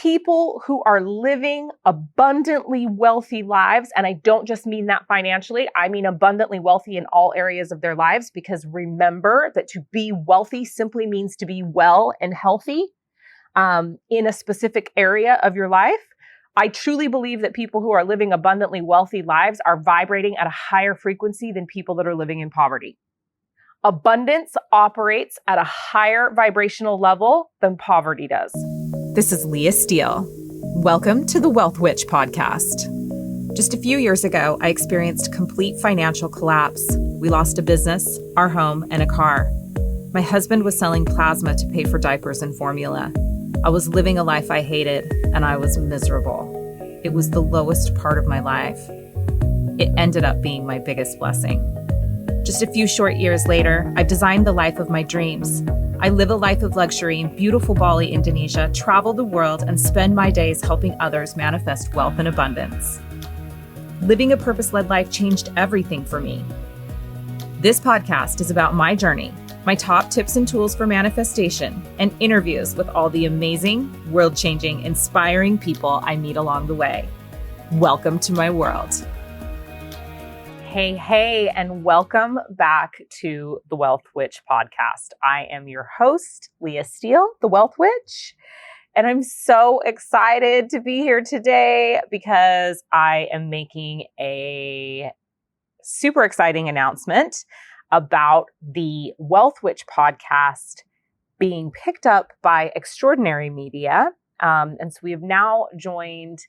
people who are living abundantly wealthy lives, and I don't just mean that financially, I mean abundantly wealthy in all areas of their lives, because remember that to be wealthy simply means to be well and healthy in a specific area of your life. I truly believe that people who are living abundantly wealthy lives are vibrating at a higher frequency than people that are living in poverty. Abundance operates at a higher vibrational level than poverty does. This is Leah Steele. Welcome to the Wealth Witch podcast. Just a few years ago, I experienced complete financial collapse. We lost a business, our home, and a car. My husband was selling plasma to pay for diapers and formula. I was living a life I hated, and I was miserable. It was the lowest part of my life. It ended up being my biggest blessing. Just a few short years later, I've designed the life of my dreams. I live a life of luxury in beautiful Bali, Indonesia, travel the world, and spend my days helping others manifest wealth and abundance. Living a purpose-led life changed everything for me. This podcast is about my journey, my top tips and tools for manifestation, and interviews with all the amazing, world-changing, inspiring people I meet along the way. Welcome to my world. Hey, and welcome back to the Wealth Witch podcast. I am your host, Leah Steele, the Wealth Witch, and I'm so excited to be here today because I am making a super exciting announcement about the Wealth Witch podcast being picked up by Extraordinary Media. And so we have now joined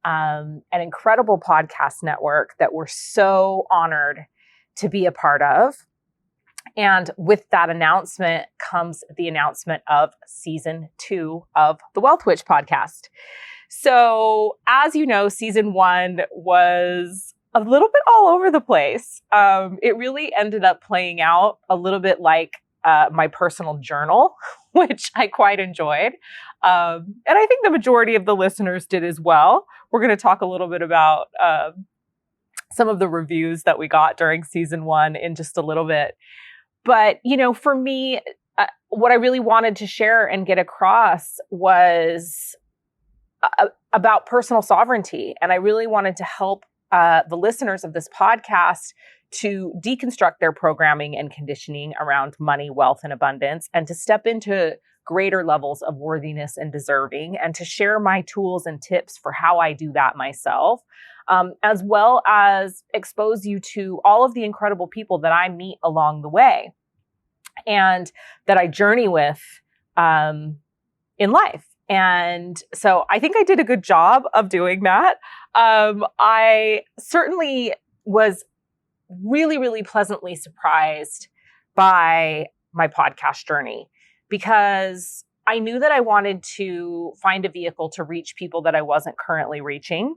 an incredible podcast network that we're so honored to be a part of. And with that announcement comes the announcement of season 2 of the Wealth Witch podcast. So as you know, season 1 was a little bit all over the place. It really ended up playing out a little bit like my personal journal, which I quite enjoyed. And I think the majority of the listeners did as well. We're going to talk a little bit about some of the reviews that we got during season 1 in just a little bit. But, you know, for me, what I really wanted to share and get across was about personal sovereignty. And I really wanted to help the listeners of this podcast to deconstruct their programming and conditioning around money, wealth, and abundance, and to step into greater levels of worthiness and deserving, and to share my tools and tips for how I do that myself, as well as expose you to all of the incredible people that I meet along the way and that I journey with in life. And so I think I did a good job of doing that. I certainly was really, really pleasantly surprised by my podcast journey, because I knew that I wanted to find a vehicle to reach people that I wasn't currently reaching.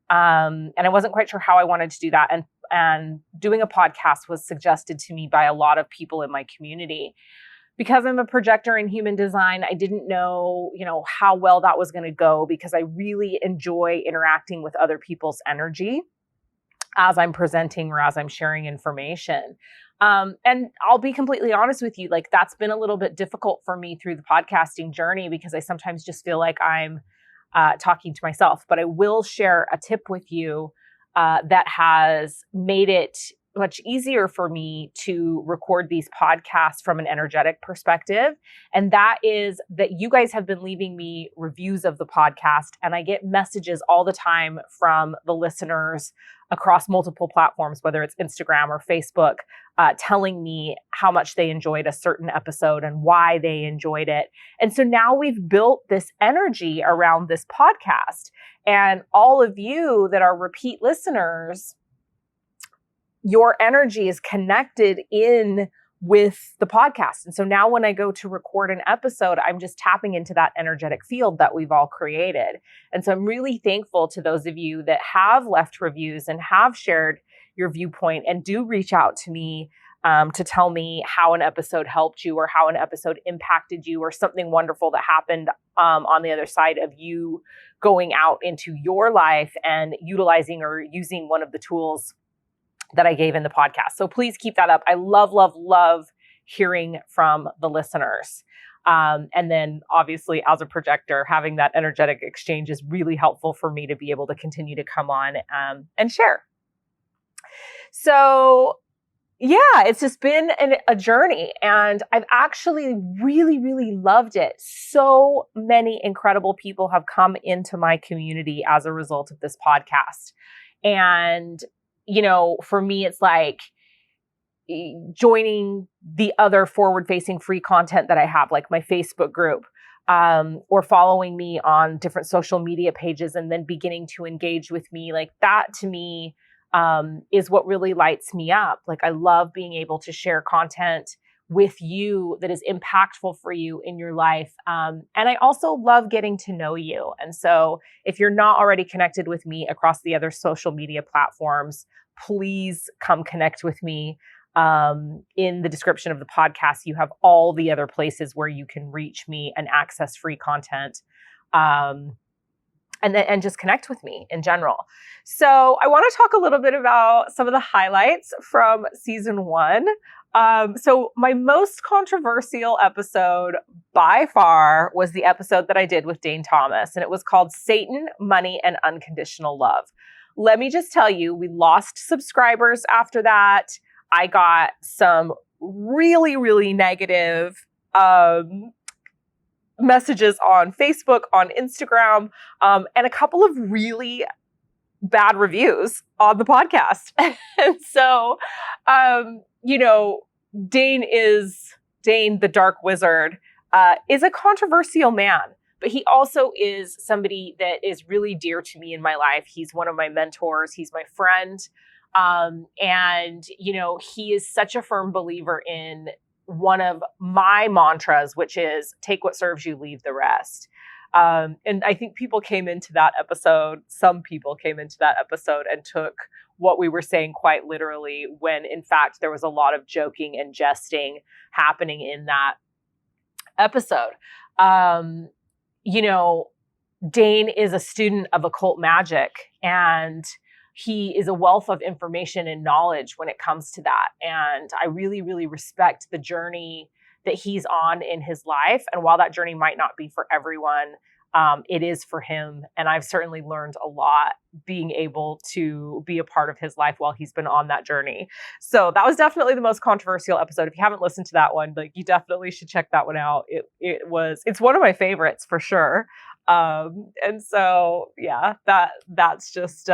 And I wasn't quite sure how I wanted to do that. And doing a podcast was suggested to me by a lot of people in my community. Because I'm a projector in human design, I didn't know, how well that was going to go, because I really enjoy interacting with other people's energy as I'm presenting or as I'm sharing information. And I'll be completely honest with you, that's been a little bit difficult for me through the podcasting journey, because I sometimes just feel like I'm talking to myself. But I will share a tip with you that has made it much easier for me to record these podcasts from an energetic perspective. And that is that you guys have been leaving me reviews of the podcast, and I get messages all the time from the listeners across multiple platforms, whether it's Instagram or Facebook, telling me how much they enjoyed a certain episode and why they enjoyed it. And so now we've built this energy around this podcast. And all of you that are repeat listeners, your energy is connected in with the podcast. And so now when I go to record an episode, I'm just tapping into that energetic field that we've all created. And so I'm really thankful to those of you that have left reviews and have shared your viewpoint and do reach out to me to tell me how an episode helped you, or how an episode impacted you, or something wonderful that happened on the other side of you going out into your life and utilizing or using one of the tools that I gave in the podcast. So please keep that up. I love hearing from the listeners. And then obviously as a projector, having that energetic exchange is really helpful for me to be able to continue to come on and share. So yeah, it's just been a journey, and I've actually really, really loved it. So many incredible people have come into my community as a result of this podcast. And, for me, it's like joining the other forward-facing free content that I have, like my Facebook group, or following me on different social media pages and then beginning to engage with me. Like that to me, is what really lights me up. Like I love being able to share content with you that is impactful for you in your life. And I also love getting to know you. And so if you're not already connected with me across the other social media platforms, please come connect with me. In the description of the podcast, you have all the other places where you can reach me and access free content. And just connect with me in general. So I want to talk a little bit about some of the highlights from season 1. So my most controversial episode by far was the episode that I did with Dane Thomas, and it was called Satan, Money, and Unconditional Love. Let me just tell you, we lost subscribers after that. I got some really, really negative messages on Facebook, on Instagram, and a couple of really bad reviews on the podcast. And so, Dane, the Dark Wizard, is a controversial man, but he also is somebody that is really dear to me in my life. He's one of my mentors. He's my friend. And he is such a firm believer in one of my mantras, which is take what serves you, leave the rest. And I think some people came into that episode and took what we were saying quite literally, when in fact there was a lot of joking and jesting happening in that episode. Dane is a student of occult magic, and he is a wealth of information and knowledge when it comes to that. And I really, really respect the journey that he's on in his life. And while that journey might not be for everyone, it is for him. And I've certainly learned a lot being able to be a part of his life while he's been on that journey. So that was definitely the most controversial episode. If you haven't listened to that one, you definitely should check that one out. It's one of my favorites for sure. And so, yeah, that's just,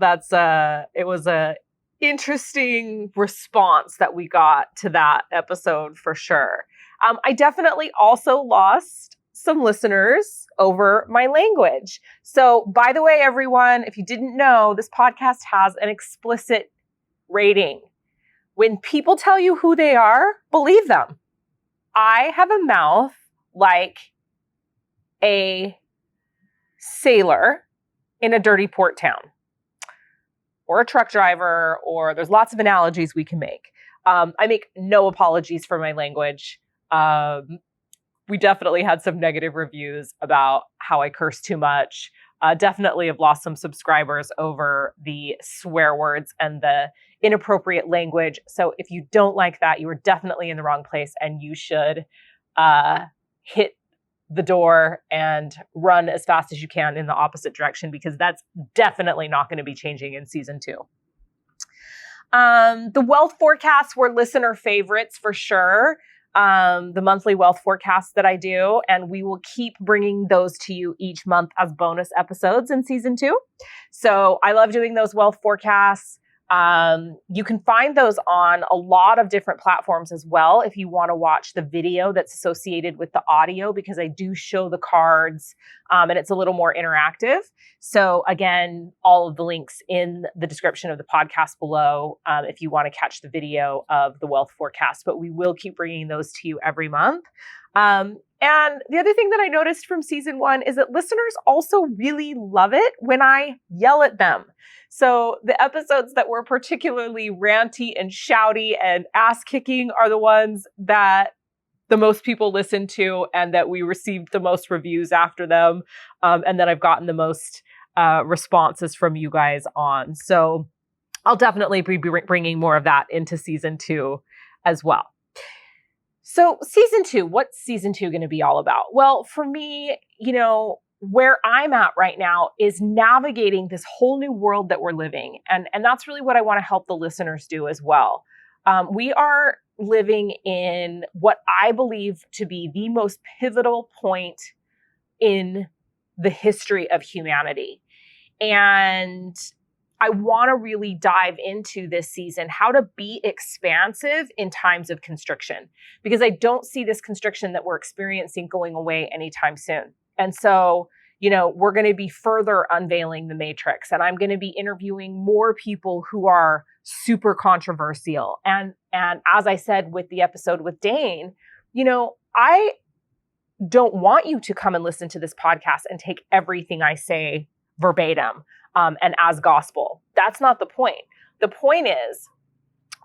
it was a interesting response that we got to that episode for sure. I definitely also lost some listeners over my language. So by the way, everyone, if you didn't know, this podcast has an explicit rating. When people tell you who they are, believe them. I have a mouth like a sailor in a dirty port town, or a truck driver, or there's lots of analogies we can make. I make no apologies for my language. We definitely had some negative reviews about how I curse too much. Definitely have lost some subscribers over the swear words and the inappropriate language. So if you don't like that, you are definitely in the wrong place, and you should hit the door and run as fast as you can in the opposite direction, because that's definitely not going to be changing in season 2. The wealth forecasts were listener favorites for sure. The monthly wealth forecasts that I do, and we will keep bringing those to you each month as bonus episodes in season 2. So I love doing those wealth forecasts. You can find those on a lot of different platforms as well if you want to watch the video that's associated with the audio, because I do show the cards and it's a little more interactive. So again, all of the links in the description of the podcast below if you want to catch the video of the wealth forecast. But we will keep bringing those to you every month. And the other thing that I noticed from season 1 is that listeners also really love it when I yell at them. So the episodes that were particularly ranty and shouty and ass-kicking are the ones that the most people listen to and that we received the most reviews after them. And that I've gotten the most responses from you guys on. So I'll definitely be bringing more of that into season 2 as well. So season 2, what's season 2 going to be all about? Well, for me, where I'm at right now is navigating this whole new world that we're living. And that's really what I want to help the listeners do as well. We are living in what I believe to be the most pivotal point in the history of humanity. And I want to really dive into this season how to be expansive in times of constriction, because I don't see this constriction that we're experiencing going away anytime soon. And so, we're going to be further unveiling the matrix, and I'm going to be interviewing more people who are super controversial. And as I said with the episode with Dane, I don't want you to come and listen to this podcast and take everything I say verbatim and as gospel. That's not the point. The point is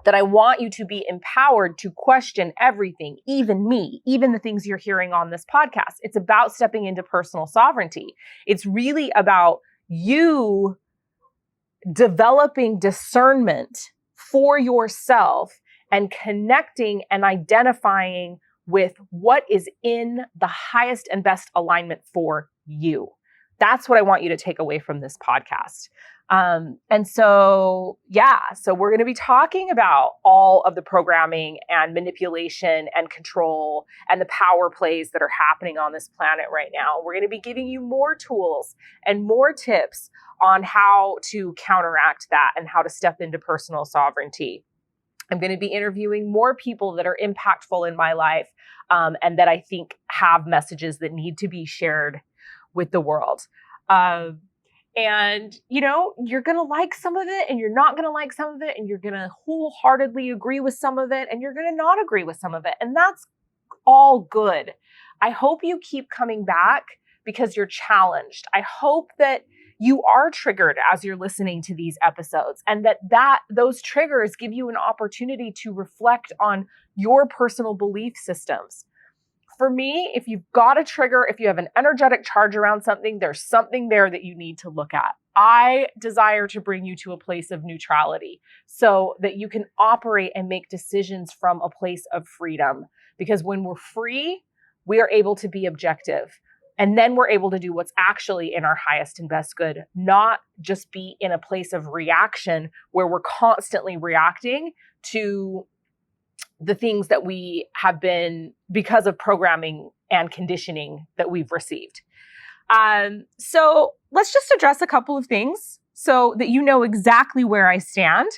that I want you to be empowered to question everything, even me, even the things you're hearing on this podcast. It's about stepping into personal sovereignty. It's really about you developing discernment for yourself and connecting and identifying with what is in the highest and best alignment for you. That's what I want you to take away from this podcast. So we're going to be talking about all of the programming and manipulation and control and the power plays that are happening on this planet right now. We're going to be giving you more tools and more tips on how to counteract that and how to step into personal sovereignty. I'm going to be interviewing more people that are impactful in my life and that I think have messages that need to be shared with the world. You're going to like some of it and you're not going to like some of it, and you're going to wholeheartedly agree with some of it and you're going to not agree with some of it. And that's all good. I hope you keep coming back because you're challenged. I hope that you are triggered as you're listening to these episodes, and that those triggers give you an opportunity to reflect on your personal belief systems. For me, if you've got a trigger, if you have an energetic charge around something, there's something there that you need to look at. I desire to bring you to a place of neutrality so that you can operate and make decisions from a place of freedom. Because when we're free, we are able to be objective. And then we're able to do what's actually in our highest and best good, not just be in a place of reaction where we're constantly reacting to the things that we have been because of programming and conditioning that we've received. So let's just address a couple of things so that you know exactly where I stand.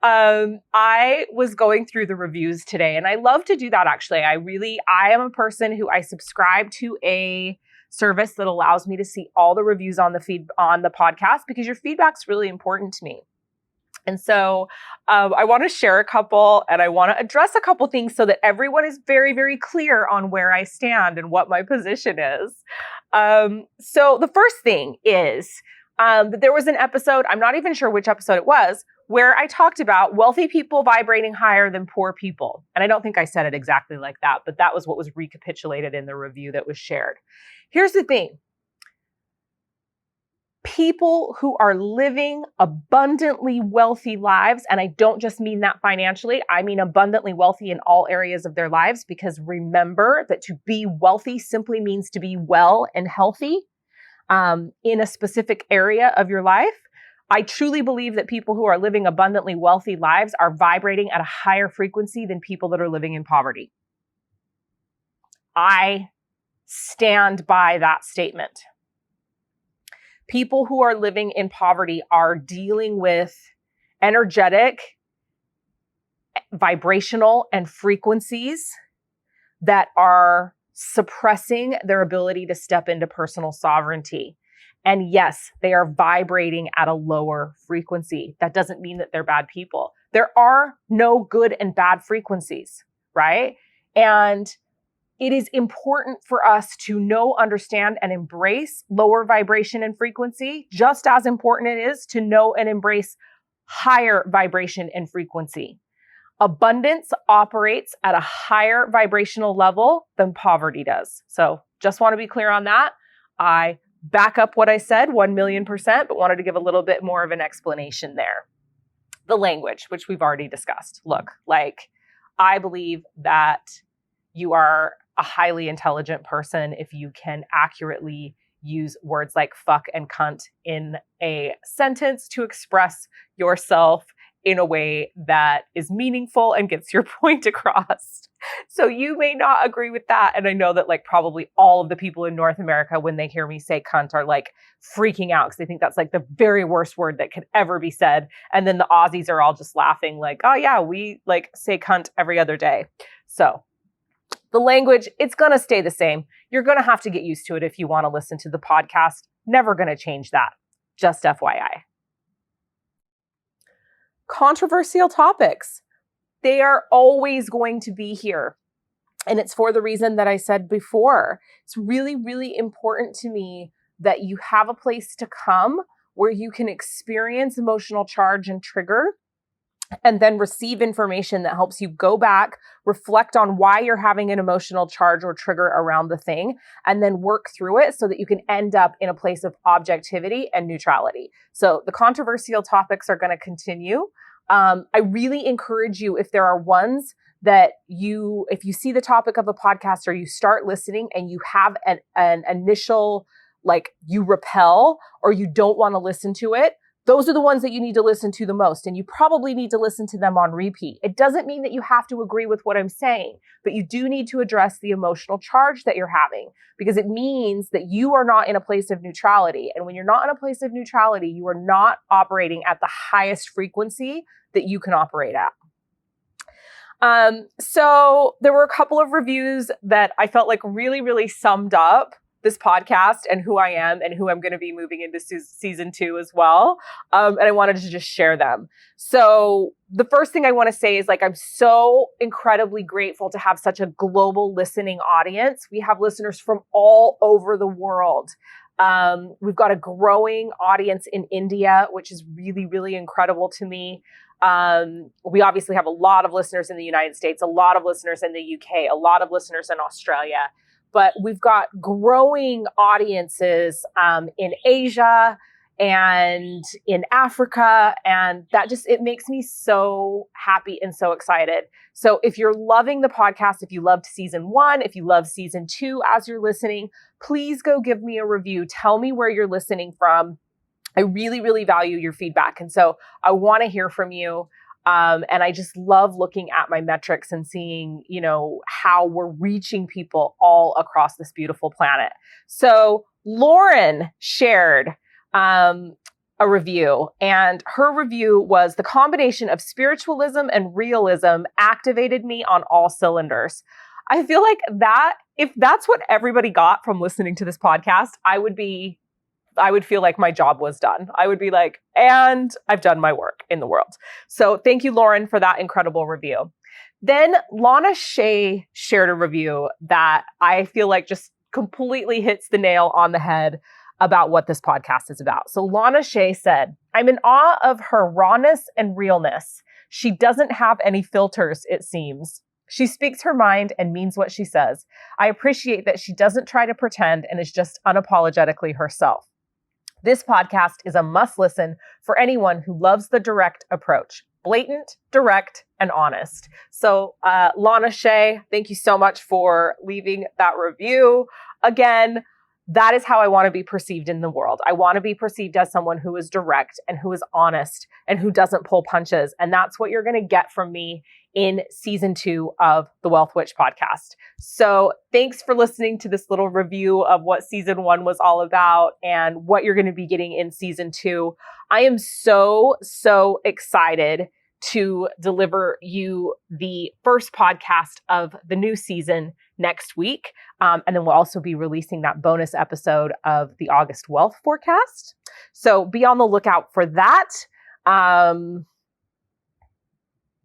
I was going through the reviews today, and I love to do that. Actually, I am a person who I subscribe to a service that allows me to see all the reviews on the podcast, because your feedback's really important to me. And so I want to share a couple, and I want to address a couple things so that everyone is very, very clear on where I stand and what my position is. So the first thing is that there was an episode, I'm not even sure which episode it was, where I talked about wealthy people vibrating higher than poor people. And I don't think I said it exactly like that, but that was what was recapitulated in the review that was shared. Here's the thing. People who are living abundantly wealthy lives, and I don't just mean that financially, I mean abundantly wealthy in all areas of their lives, because remember that to be wealthy simply means to be well and healthy in a specific area of your life. I truly believe that people who are living abundantly wealthy lives are vibrating at a higher frequency than people that are living in poverty. I stand by that statement. People who are living in poverty are dealing with energetic, vibrational, and frequencies that are suppressing their ability to step into personal sovereignty. And yes, they are vibrating at a lower frequency. That doesn't mean that they're bad people. There are no good and bad frequencies, right? And it is important for us to know, understand, and embrace lower vibration and frequency, just as important it is to know and embrace higher vibration and frequency. Abundance operates at a higher vibrational level than poverty does. So just want to be clear on that. I back up what I said 1,000,000%, but wanted to give a little bit more of an explanation there. The language, which we've already discussed. Look, I believe that you are a highly intelligent person if you can accurately use words like fuck and cunt in a sentence to express yourself in a way that is meaningful and gets your point across. So you may not agree with that. And I know that like probably all of the people in North America, when they hear me say cunt, are like freaking out because they think that's like the very worst word that could ever be said. And then the Aussies are all just laughing like, oh yeah, we like say cunt every other day. So the language, it's going to stay the same. You're going to have to get used to it if you want to listen to the podcast. Never going to change that. Just FYI. Controversial topics. They are always going to be here. And it's for the reason that I said before. It's really, really important to me that you have a place to come where you can experience emotional charge and trigger, and then receive information that helps you go back, reflect on why you're having an emotional charge or trigger around the thing, and then work through it so that you can end up in a place of objectivity and neutrality. So the controversial topics are going to continue. I really encourage you, if there are ones that if you see the topic of a podcast or you start listening and you have an initial, like you repel or you don't want to listen to it, those are the ones that you need to listen to the most. And you probably need to listen to them on repeat. It doesn't mean that you have to agree with what I'm saying, but you do need to address the emotional charge that you're having, because it means that you are not in a place of neutrality. And when you're not in a place of neutrality, you are not operating at the highest frequency that you can operate at. So there were a couple of reviews that I felt like really, really summed up this podcast and who I am and who I'm going to be moving into season 2 as well. And I wanted to just share them. So the first thing I want to say is like, I'm so incredibly grateful to have such a global listening audience. We have listeners from all over the world. We've got a growing audience in India, which is really, really incredible to me. We obviously have a lot of listeners in the United States, a lot of listeners in the UK, a lot of listeners in Australia. But we've got growing audiences in Asia and in Africa. And that just, it makes me so happy and so excited. So if you're loving the podcast, if you loved season 1, if you love season 2 as you're listening, please go give me a review. Tell me where you're listening from. I really, really value your feedback. And so I want to hear from you. And I just love looking at my metrics and seeing, how we're reaching people all across this beautiful planet. So Lauren shared a review, and her review was, the combination of spiritualism and realism activated me on all cylinders. I feel like that, if that's what everybody got from listening to this podcast, I would feel like my job was done. I would be like, and I've done my work in the world. So thank you, Lauren, for that incredible review. Then Lana Shea shared a review that I feel like just completely hits the nail on the head about what this podcast is about. So Lana Shea said, I'm in awe of her rawness and realness. She doesn't have any filters, it seems. She speaks her mind and means what she says. I appreciate that she doesn't try to pretend and is just unapologetically herself. This podcast is a must listen for anyone who loves the direct approach. Blatant, direct, and honest. So, Lana Shea, thank you so much for leaving that review. Again, that is how I want to be perceived in the world. I want to be perceived as someone who is direct and who is honest and who doesn't pull punches. And that's what you're going to get from me in season 2 of the Wealth Witch podcast. So thanks for listening to this little review of what season 1 was all about and what you're going to be getting in season 2. I am so, so excited to deliver you the first podcast of the new season next week. And then we'll also be releasing that bonus episode of the August Wealth Forecast. So be on the lookout for that.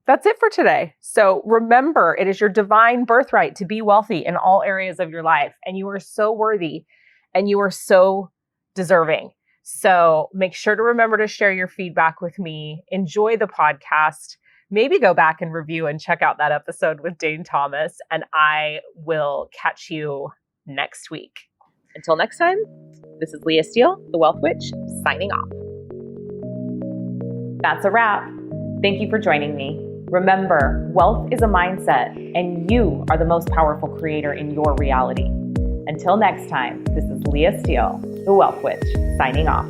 That's it for today. So remember, it is your divine birthright to be wealthy in all areas of your life. And you are so worthy and you are so deserving. So make sure to remember to share your feedback with me. Enjoy the podcast. Maybe go back and review and check out that episode with Dane Thomas. And I will catch you next week. Until next time, this is Leah Steele, the Wealth Witch, signing off. That's a wrap. Thank you for joining me. Remember, wealth is a mindset, and you are the most powerful creator in your reality. Until next time, this is Leah Steele, the Wealth Witch, signing off.